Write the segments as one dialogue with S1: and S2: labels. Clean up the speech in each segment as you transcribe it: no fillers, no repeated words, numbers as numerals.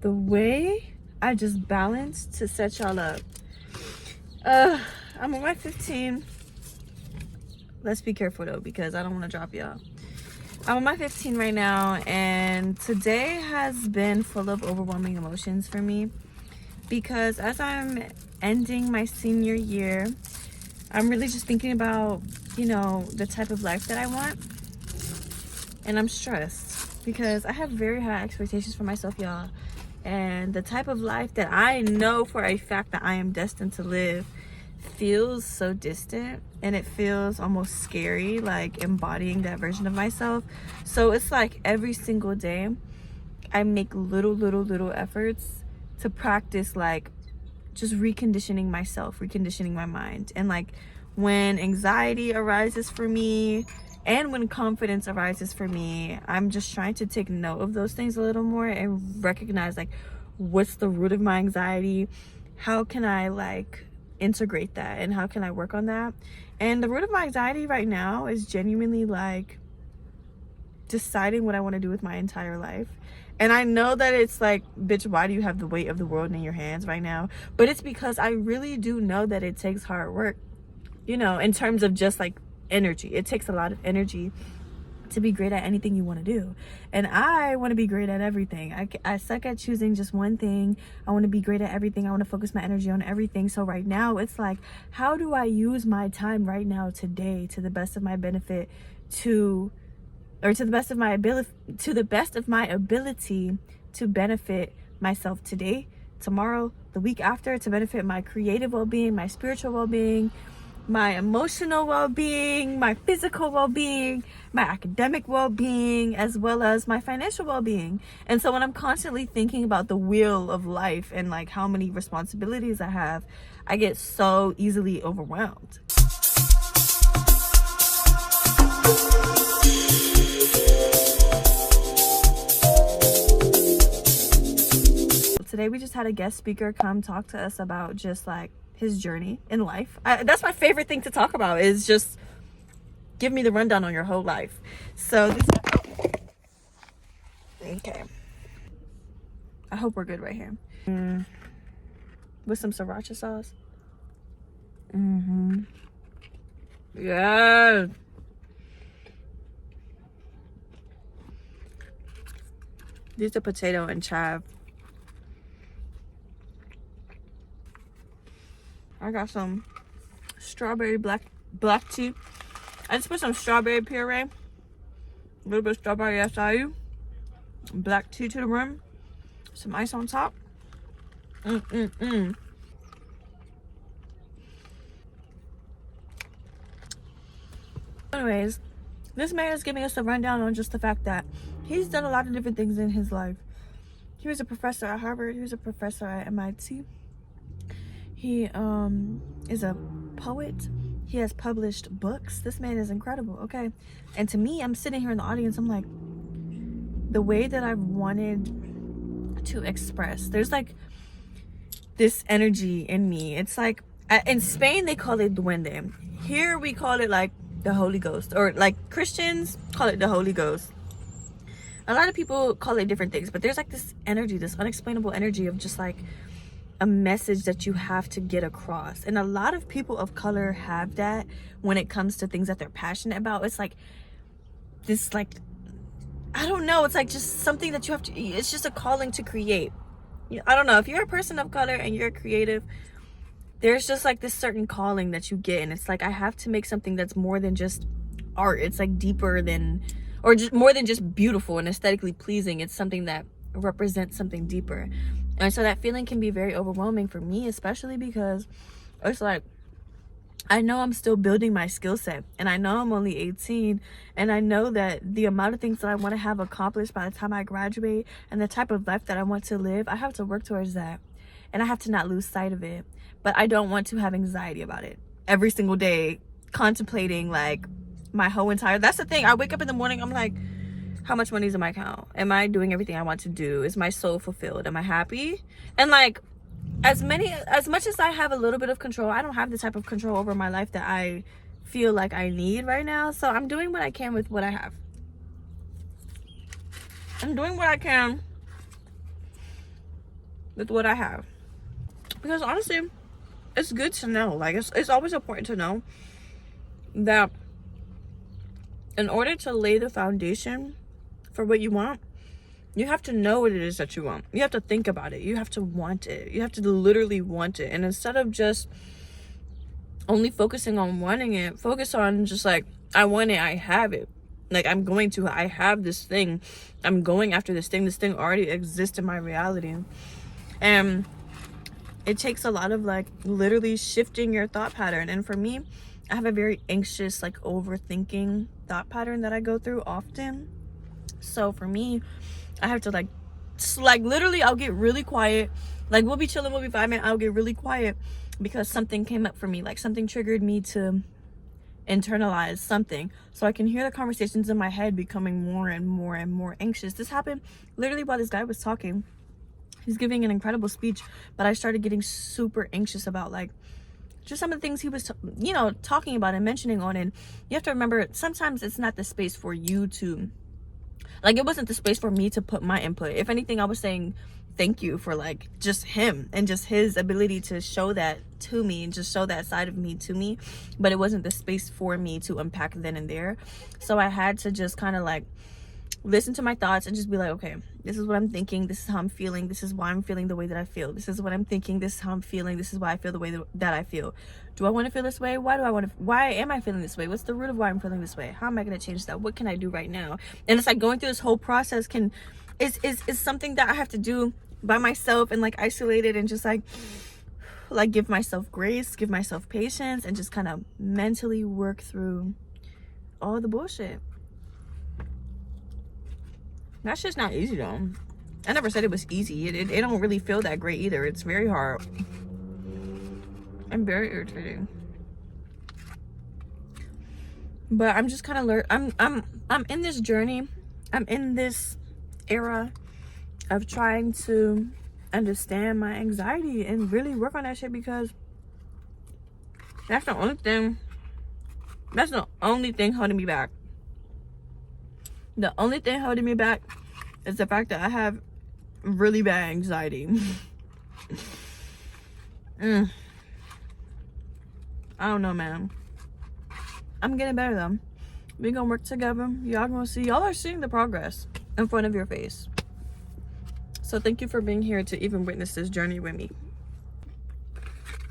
S1: the way I just balanced to set y'all up. I'm on my 15. Let's be careful though, because I don't want to drop y'all. I'm on my 15 right now, and today has been full of overwhelming emotions for me, because as I'm ending my senior year, I'm really just thinking about, you know, the type of life that I want. And I'm stressed because I have very high expectations for myself, y'all. And the type of life that I know for a fact that I am destined to live feels so distant, and it feels almost scary, like embodying that version of myself. So it's like every single day I make little efforts to practice, like just reconditioning myself, reconditioning my mind. And like when anxiety arises for me and when confidence arises for me, I'm just trying to take note of those things a little more and recognize, like, what's the root of my anxiety? How can I like integrate that, and how can I work on that? And the root of my anxiety right now is genuinely like deciding what I want to do with my entire life. And I know that it's like, bitch, why do you have the weight of the world in your hands right now? But it's because I really do know that it takes hard work, you know, in terms of just like energy. It takes a lot of energy to be great at anything you want to do. And I want to be great at everything. I suck at choosing just one thing. I want to be great at everything. I want to focus my energy on everything. So right now it's like, how do I use my time right now today to the best of my benefit, to the best of my ability to benefit myself today, tomorrow, the week after, to benefit my creative well-being, my spiritual well-being, my emotional well-being, my physical well-being, my academic well-being, as well as my financial well-being. And so when I'm constantly thinking about the wheel of life and like how many responsibilities I have, I get so easily overwhelmed. Today we just had a guest speaker come talk to us about just like his journey in life. That's my favorite thing to talk about, is just give me the rundown on your whole life. So okay, I hope we're good right here. With some sriracha sauce. Yeah. These are potato and chive. I got some strawberry black tea. I just put some strawberry puree, a little bit of strawberry acai, black tea to the rim, some ice on top. Anyways, this man is giving us a rundown on just the fact that he's done a lot of different things in his life. He was a professor at Harvard. He was a professor at MIT. He is a poet. He has published books. This man is incredible, okay? And to me, I'm sitting here in the audience, I'm like, the way that I've wanted to express, there's like this energy in me. It's like, in Spain, they call it duende. Here we call it like the Holy Ghost, or like Christians call it the Holy Ghost. A lot of people call it different things, but there's like this energy, this unexplainable energy of just like a message that you have to get across. And a lot of people of color have that when it comes to things that they're passionate about. It's like this, like, I don't know, it's like just something that you have to, it's just a calling to create. I don't know, if you're a person of color and you're creative, there's just like this certain calling that you get, and it's like, I have to make something that's more than just art. It's like deeper than, or just more than just beautiful and aesthetically pleasing. It's something that represents something deeper. And so that feeling can be very overwhelming for me, especially because it's like, I know I'm still building my skill set, and I know I'm only 18, and I know that the amount of things that I want to have accomplished by the time I graduate and the type of life that I want to live, I have to work towards that, and I have to not lose sight of it. But I don't want to have anxiety about it every single day, contemplating like my whole entire, that's the thing. I wake up in the morning, I'm like, how much money is in my account? Am I doing everything I want to do? Is my soul fulfilled? Am I happy? And like, as much as I have a little bit of control, I don't have the type of control over my life that I feel like I need right now. So I'm doing what I can with what I have. I'm doing what I can with what I have. Because honestly, it's good to know. Like, it's always important to know that in order to lay the foundation for what you want, you have to know what it is that you want. You have to think about it. You have to want it. You have to literally want it. And instead of just only focusing on wanting it, focus on just like, I want it, I have it. Like, I have this thing. I'm going after this thing. This thing already exists in my reality. And it takes a lot of like literally shifting your thought pattern. And for me, I have a very anxious, like overthinking thought pattern that I go through often. So for me, I have to like literally, I'll get really quiet. Like, we'll be chilling, we'll be vibing, I'll get really quiet because something came up for me. Like, something triggered me to internalize something. So I can hear the conversations in my head becoming more and more and more anxious. This happened literally while this guy was talking. He's giving an incredible speech, but I started getting super anxious about like just some of the things he was talking about and mentioning on. And you have to remember, sometimes it's not the space for you to, like, it wasn't the space for me to put my input. If anything, I was saying thank you for like just him and just his ability to show that to me and just show that side of me to me. But it wasn't the space for me to unpack then and there. So I had to just kind of like listen to my thoughts and just be like, okay, this is what I'm thinking, this is how I'm feeling, this is why I'm feeling the way that I feel, this is what I'm thinking, this is how I'm feeling, this is why I feel the way that I feel. Do I want to feel this way? Why am I feeling this way? What's the root of why I'm feeling this way? How am I going to change that? What can I do right now? And it's like going through this whole process is something that I have to do by myself and like isolated, and just like give myself grace, give myself patience, and just kind of mentally work through all the bullshit. That's just not easy though. I never said it was easy. It don't really feel that great either. It's very hard and very irritating. But I'm just kind of I'm in this journey. I'm in this era of trying to understand my anxiety and really work on that shit, because that's the only thing holding me back. The only thing holding me back is the fact that I have really bad anxiety. I don't know, man. I'm getting better though. We're gonna work together. Y'all gonna see. Y'all are seeing the progress in front of your face. So thank you for being here to even witness this journey with me.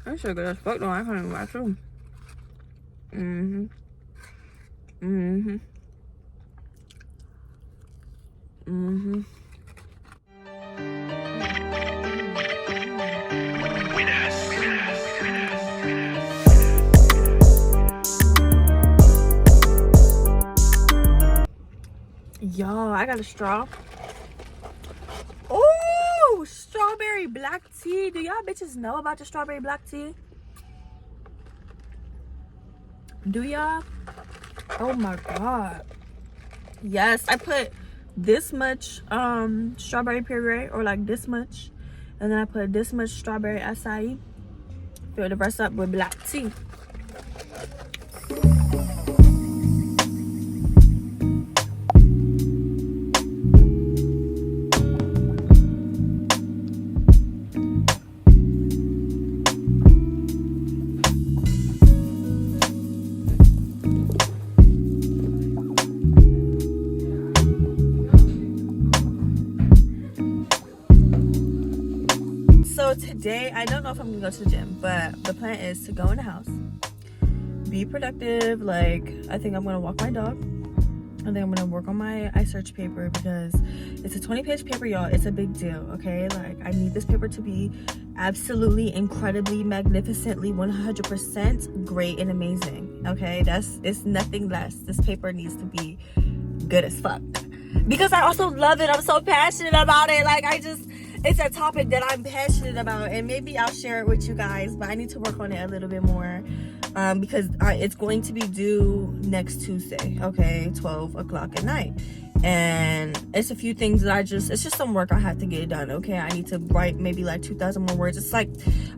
S1: I should good as fuck though. I can't even watch them. Y'all, I got a straw. Oh, strawberry black tea. Do y'all bitches know about the strawberry black tea? Do y'all? Oh my god. Yes, I put this much strawberry puree, or like this much, and then I put this much strawberry acai. Fill the rest up with black tea. So today, I don't know if I'm gonna go to the gym, but the plan is to go in the house, be productive. Like, I think I'm gonna walk my dog. I think I'm gonna work on my research paper, because it's a 20-page paper, y'all. It's a big deal, okay? Like, I need this paper to be absolutely, incredibly, magnificently, 100% great and amazing, okay? It's nothing less. This paper needs to be good as fuck, because I also love it. I'm so passionate about it. Like, it's a topic that I'm passionate about, and maybe I'll share it with you guys, but I need to work on it a little bit more, because it's going to be due next Tuesday, okay, 12 o'clock at night. And it's a few things that it's just some work I have to get done, okay? I need to write maybe like 2,000 more words. It's like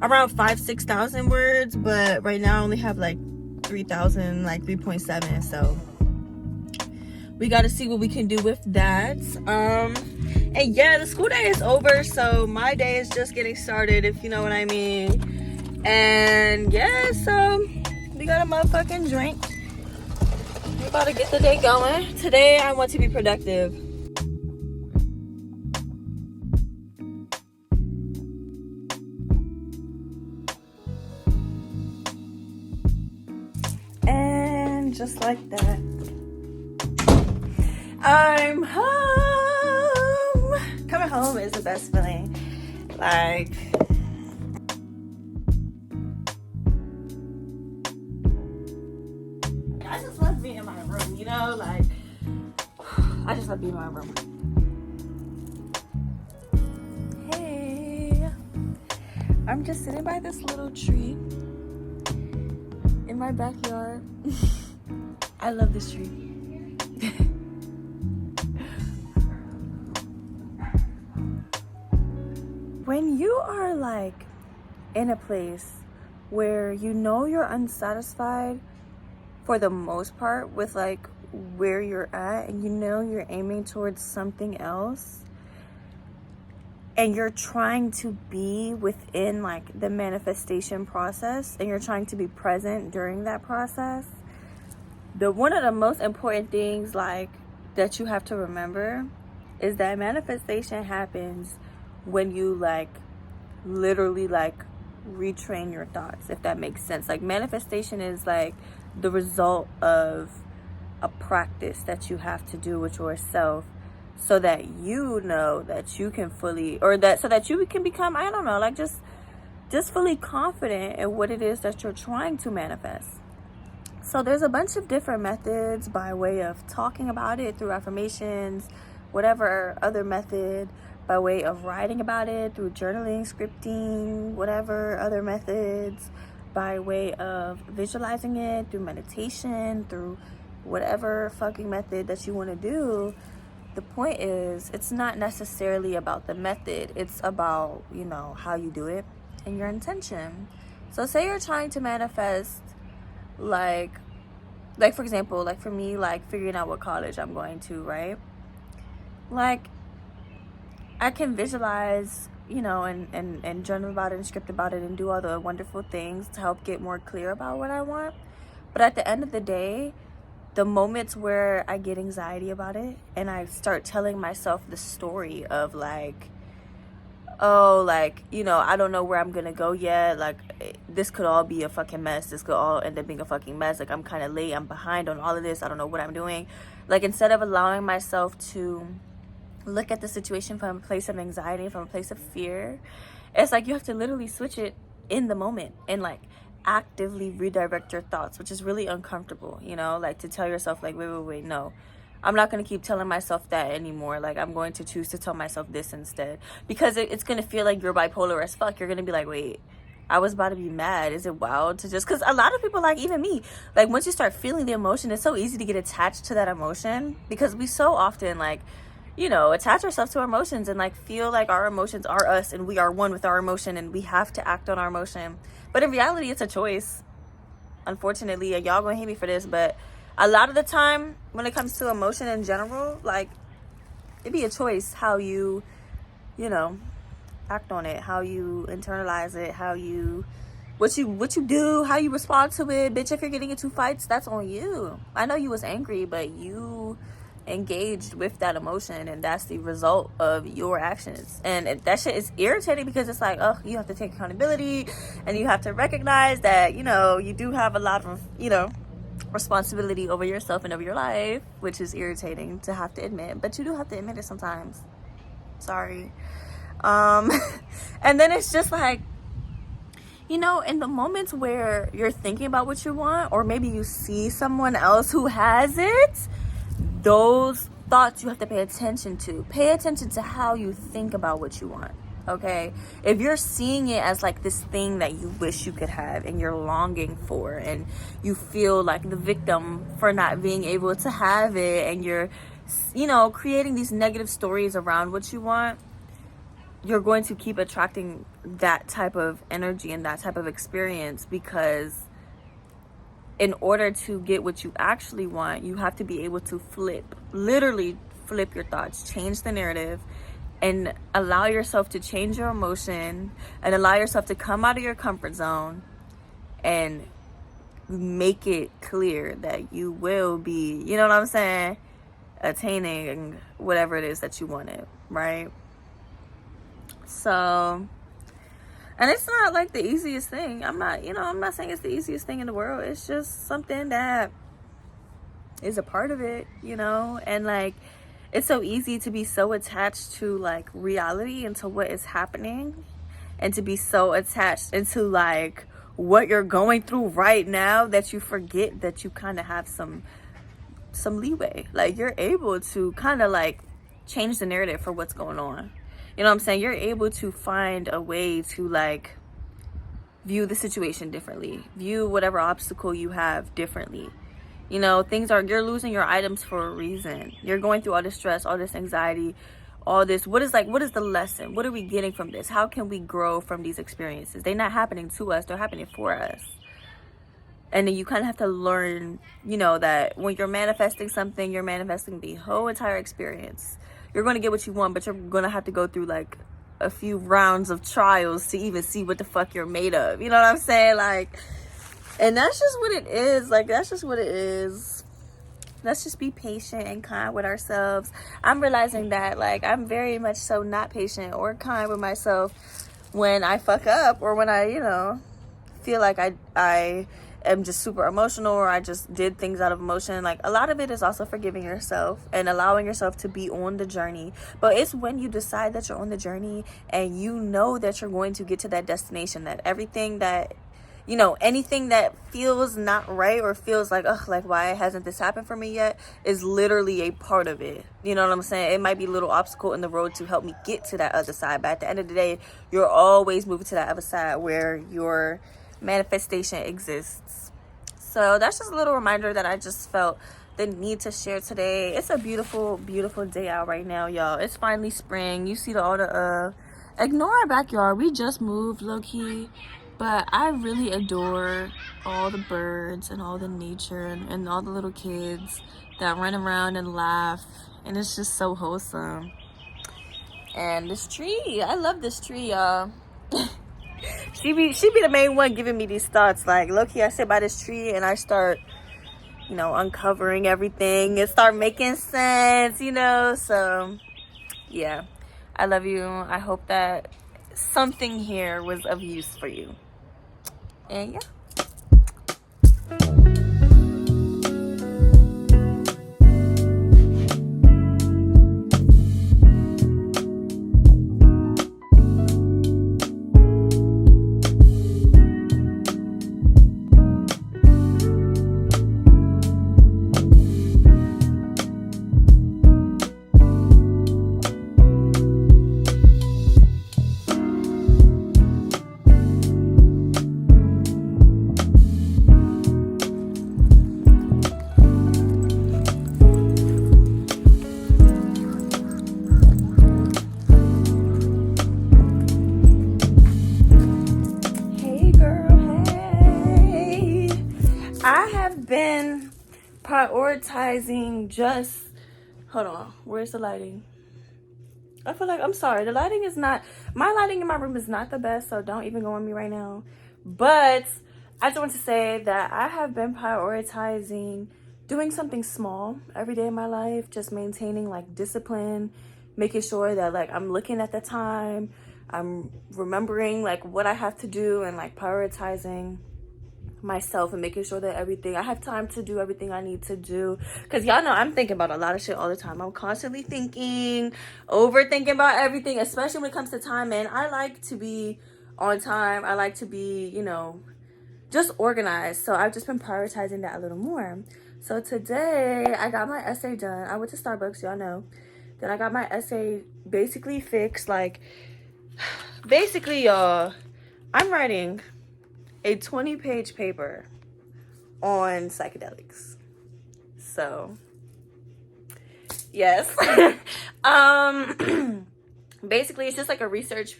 S1: around 6,000 words, but right now I only have like 3,000, like 3.7, so we got to see what we can do with that. And yeah, the school day is over, so my day is just getting started, if you know what I mean. And yeah, so we got a motherfucking drink. We're about to get the day going. Today I want to be productive. And just like that, I'm home. Coming home is the best feeling. Like, I just love being in my room, you know? Like, I just love being in my room. Hey, I'm just sitting by this little tree in my backyard. I love this tree. When you are like in a place where you know you're unsatisfied for the most part with like where you're at, and you know you're aiming towards something else, and you're trying to be within like the manifestation process, and you're trying to be present during that process, one of the most important things like that you have to remember is that manifestation happens when you like literally like retrain your thoughts, if that makes sense. Like, manifestation is like the result of a practice that you have to do with yourself, so that you know that you can fully, or that so that you can become, I don't know, like just fully confident in what it is that you're trying to manifest. So there's a bunch of different methods by way of talking about it through affirmations, whatever other method, by way of writing about it through journaling, scripting, whatever other methods, by way of visualizing it through meditation, through whatever fucking method that you want to do. The point is, it's not necessarily about the method. It's about, you know, how you do it and your intention. So say you're trying to manifest like for example, like for me, like figuring out what college I'm going to, right? Like, I can visualize, you know, and journal about it and script about it and do all the wonderful things to help get more clear about what I want. But at the end of the day, the moments where I get anxiety about it and I start telling myself the story of like, oh, like, you know, I don't know where I'm gonna go yet, like this could all be a fucking mess, this could all end up being a fucking mess, like I'm kind of late, I'm behind on all of this, I don't know what I'm doing. Like, instead of allowing myself to look at the situation from a place of anxiety, from a place of fear, it's like you have to literally switch it in the moment and like actively redirect your thoughts, which is really uncomfortable, you know, like to tell yourself like, wait, no, I'm not going to keep telling myself that anymore. Like, I'm going to choose to tell myself this instead, because it's going to feel like you're bipolar as fuck. You're going to be like, wait, I was about to be mad. Is it wild to just, because a lot of people, like even me, like once you start feeling the emotion, it's so easy to get attached to that emotion, because we so often like, you know, attach ourselves to our emotions and like feel like our emotions are us and we are one with our emotion and we have to act on our emotion. But in reality, it's a choice. Unfortunately, y'all gonna hate me for this, but a lot of the time when it comes to emotion in general, like it'd be a choice how you know, act on it, how you internalize it, how you what you do, how you respond to it. Bitch, if you're getting into fights, that's on you. I know you was angry, but you engaged with that emotion, and that's the result of your actions. And that shit is irritating, because it's like, oh, you have to take accountability and you have to recognize that, you know, you do have a lot of, you know, responsibility over yourself and over your life, which is irritating to have to admit, but you do have to admit it sometimes. Sorry. And then it's just like, you know, in the moments where you're thinking about what you want, or maybe you see someone else who has it, those thoughts you have to pay attention to. Pay attention to how you think about what you want, okay? If you're seeing it as like this thing that you wish you could have and you're longing for, and you feel like the victim for not being able to have it, and you're, you know, creating these negative stories around what you want, you're going to keep attracting that type of energy and that type of experience, because in order to get what you actually want, you have to be able to literally flip your thoughts, change the narrative, and allow yourself to change your emotion, and allow yourself to come out of your comfort zone and make it clear that you will be, you know what I'm saying, attaining whatever it is that you wanted, right? So, and it's not like the easiest thing. I'm not saying it's the easiest thing in the world. It's just something that is a part of it, and like, it's so easy to be so attached to like reality and to what is happening, and to be so attached into like what you're going through right now that you forget that you kind of have some leeway. Like, you're able to kind of like change the narrative for what's going on. You know what I'm saying? You're able to find a way to like view the situation differently, view whatever obstacle you have differently. You're losing your items for a reason. You're going through all this stress, all this anxiety, all this. What is the lesson? What are we getting from this? How can we grow from these experiences? They're not happening to us, they're happening for us. And then you kind of have to learn, that when you're manifesting something, you're manifesting the whole entire experience. You're going to get what you want, but you're going to have to go through like a few rounds of trials to even see what the fuck you're made of. You know what I'm saying? Like, and that's just what it is. Like, that's just what it is. Let's just be patient and kind with ourselves. I'm realizing that, like, I'm very much so not patient or kind with myself when I fuck up, or when I, feel like I am just super emotional, or I just did things out of emotion. Like, a lot of it is also forgiving yourself and allowing yourself to be on the journey. But it's when you decide that you're on the journey and you know that you're going to get to that destination, that everything that, anything that feels not right or feels like, ugh, like, why hasn't this happened for me yet, is literally a part of it. You know what I'm saying? It might be a little obstacle in the road to help me get to that other side. But at the end of the day, you're always moving to that other side where your manifestation exists. So that's just a little reminder that I just felt the need to share today. It's a beautiful, beautiful day out right now, y'all. It's finally spring. You see all the ignore our backyard. We just moved, low-key. But I really adore all the birds and all the nature, and all the little kids that run around and laugh. And it's just so wholesome. And this tree, I love this tree, y'all. She be the main one giving me these thoughts. Like, low-key, I sit by this tree and I start, uncovering everything. It start making sense, So, yeah. I love you. I hope that something here was of use for you. And yeah. Been prioritizing just, hold on, where's the lighting? I feel like, I'm sorry, the lighting is not, my lighting in my room is not the best, so don't even go on me right now. But I just want to say that I have been prioritizing doing something small every day of my life, just maintaining like discipline, making sure that like I'm looking at the time, I'm remembering like what I have to do, and like prioritizing myself and making sure that I have time to do everything I need to do. Because y'all know I'm thinking about a lot of shit all the time. I'm constantly thinking, overthinking about everything, especially when it comes to time. And I like to be on time. I like to be, just organized. So I've just been prioritizing that a little more. So today I got my essay done. I went to Starbucks, y'all know. Then I got my essay basically fixed. Like, basically, y'all, I'm writing a 20-page paper on psychedelics. So, yes. Basically, it's just like a research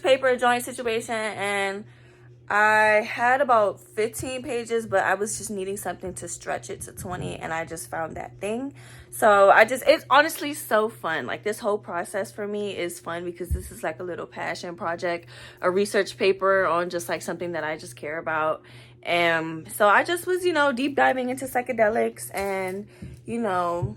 S1: paper, joint situation, and I had about 15 pages, but I was just needing something to stretch it to 20, and I just found that thing. So it's honestly so fun. Like, this whole process for me is fun because this is like a little passion project, a research paper on just like something that I just care about. And so I just was, you know, deep diving into psychedelics and, you know,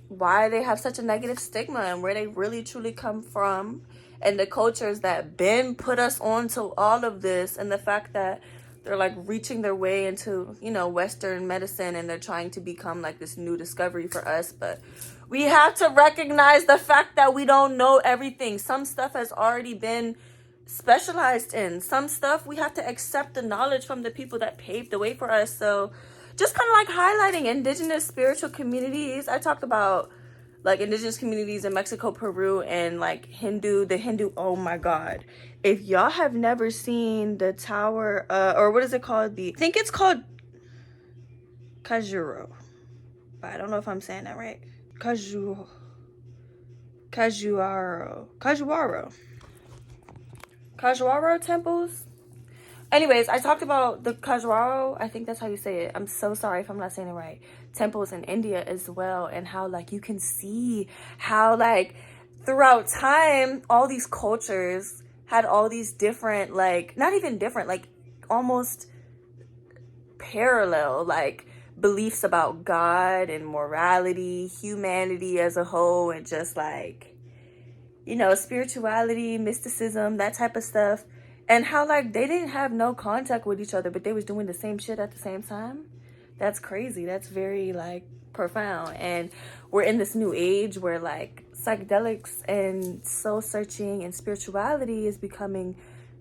S1: why they have such a negative stigma and where they really truly come from, and the cultures that been put us onto all of this, and the fact that they're like reaching their way into, you know, Western medicine, and they're trying to become like this new discovery for us. But we have to recognize the fact that we don't know everything. Some stuff has already been specialized in. Some stuff we have to accept the knowledge from the people that paved the way for us. So just kind of like highlighting indigenous spiritual communities. I talked about like indigenous communities in Mexico, Peru, and like the Hindu. Oh my God. If y'all have never seen the tower, or what is it called? I think it's called Kajuro. But I don't know if I'm saying that right. Kajuaro temples. Anyways, I talked about the Kajwaro, I think that's how you say it. I'm so sorry if I'm not saying it right. Temples in India as well, and how like you can see how like throughout time all these cultures had all these different, like not even different, like almost parallel like beliefs about God and morality, humanity as a whole, and just like, you know, spirituality, mysticism, that type of stuff. And how like they didn't have no contact with each other, but they was doing the same shit at the same time. That's crazy. That's very like profound. And we're in this new age where like psychedelics and soul searching and spirituality is becoming,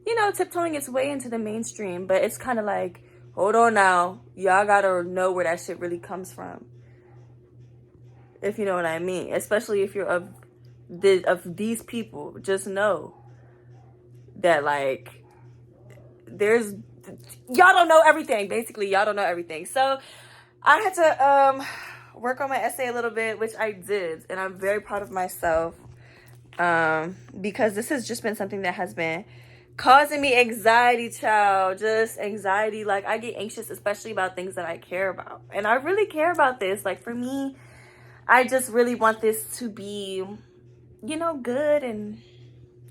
S1: you know, tiptoeing its way into the mainstream. But it's kind of like, hold on now, y'all gotta know where that shit really comes from, if you know what I mean. Especially if you're of these people, just know that like y'all don't know everything. Basically, y'all don't know everything. So I had to work on my essay a little bit, which I did, and I'm very proud of myself, because this has just been something that has been causing me anxiety, child. Just anxiety. Like, I get anxious especially about things that I care about, and I really care about this. Like, for me, I just really want this to be, you know, good and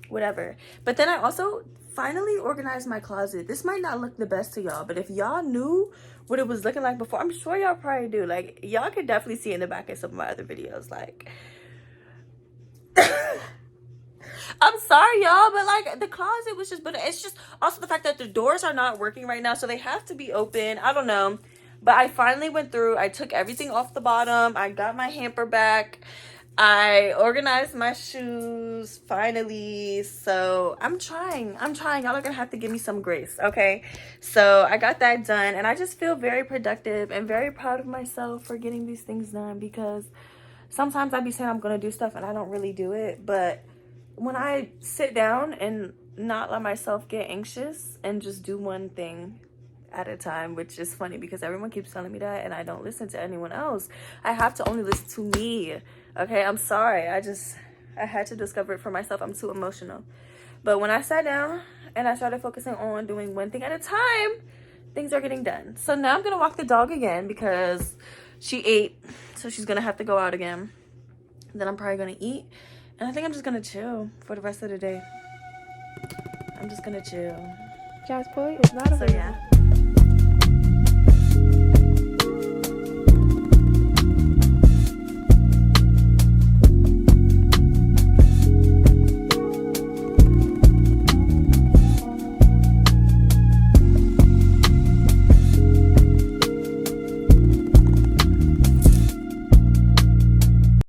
S1: whatever. But then I also finally organized my closet. This might not look the best to y'all, but if y'all knew what it was looking like before, I'm sure y'all probably do. Like, y'all could definitely see in the back of some of my other videos. Like, I'm sorry, y'all, but like the closet was just, but it's just also the fact that the doors are not working right now, so they have to be open. I don't know. But I finally went through, I took everything off the bottom, I got my hamper back, I organized my shoes finally. So I'm trying. Y'all are gonna have to give me some grace, okay? So I got that done, and I just feel very productive and very proud of myself for getting these things done, because sometimes I be saying I'm gonna do stuff and I don't really do it. But when I sit down and not let myself get anxious and just do one thing at a time, which is funny because everyone keeps telling me that and I don't listen to anyone else. I have to only listen to me. Okay, I'm sorry. I had to discover it for myself. I'm too emotional. But when I sat down and I started focusing on doing one thing at a time, things are getting done. So now I'm gonna walk the dog again because she ate, so she's gonna have to go out again. Then I'm probably gonna eat, and I think I'm just gonna chill for the rest of the day. I'm just gonna chill.
S2: Jazz Boy is not a
S1: So yeah.